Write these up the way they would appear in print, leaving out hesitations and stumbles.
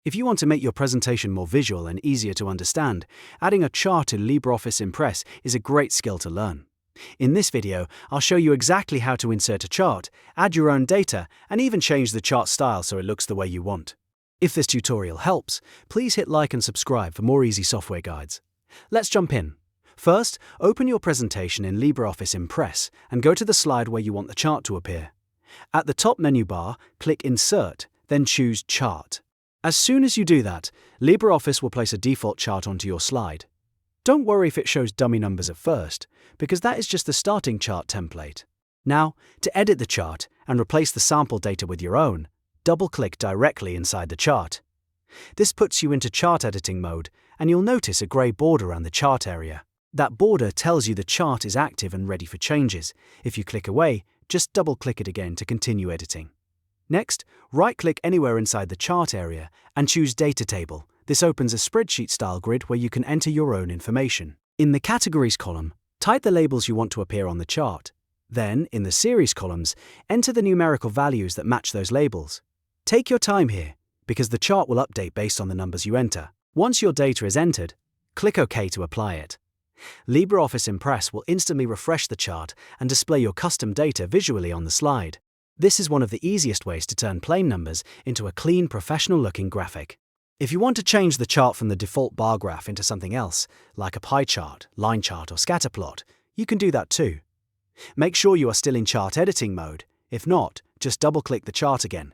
If you want to make your presentation more visual and easier to understand, adding a chart to LibreOffice Impress is a great skill to learn. In this video, I'll show you exactly how to insert a chart, add your own data, and even change the chart style so it looks the way you want. If this tutorial helps, please hit like and subscribe for more easy software guides. Let's jump in. First, open your presentation in LibreOffice Impress and go to the slide where you want the chart to appear. At the top menu bar, click Insert, then choose Chart. As soon as you do that, LibreOffice will place a default chart onto your slide. Don't worry if it shows dummy numbers at first, because that is just the starting chart template. Now, to edit the chart and replace the sample data with your own, double-click directly inside the chart. This puts you into chart editing mode, and you'll notice a grey border around the chart area. That border tells you the chart is active and ready for changes. If you click away, just double-click it again to continue editing. Next, right-click anywhere inside the chart area and choose Data Table. This opens a spreadsheet-style grid where you can enter your own information. In the Categories column, type the labels you want to appear on the chart. Then, in the Series columns, enter the numerical values that match those labels. Take your time here, because the chart will update based on the numbers you enter. Once your data is entered, click OK to apply it. LibreOffice Impress will instantly refresh the chart and display your custom data visually on the slide. This is one of the easiest ways to turn plain numbers into a clean, professional-looking graphic. If you want to change the chart from the default bar graph into something else, like a pie chart, line chart, or scatter plot, you can do that too. Make sure you are still in chart editing mode. If not, just double-click the chart again.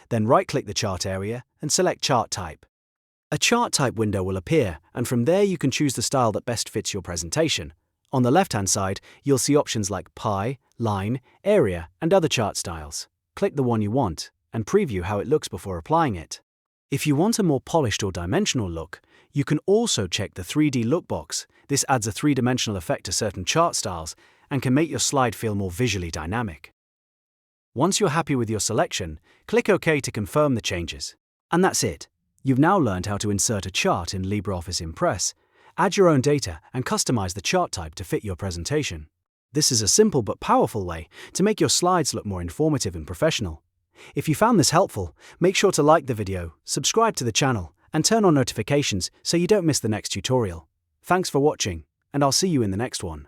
Then right-click the chart area and select Chart Type. A chart type window will appear, and from there you can choose the style that best fits your presentation. On the left-hand side, you'll see options like pie, line, area, and other chart styles. Click the one you want and preview how it looks before applying it. If you want a more polished or dimensional look, you can also check the 3D look box. This adds a three-dimensional effect to certain chart styles and can make your slide feel more visually dynamic. Once you're happy with your selection, click OK to confirm the changes. And that's it. You've now learned how to insert a chart in LibreOffice Impress, add your own data, and customize the chart type to fit your presentation. This is a simple but powerful way to make your slides look more informative and professional. If you found this helpful, make sure to like the video, subscribe to the channel, and turn on notifications so you don't miss the next tutorial. Thanks for watching, and I'll see you in the next one.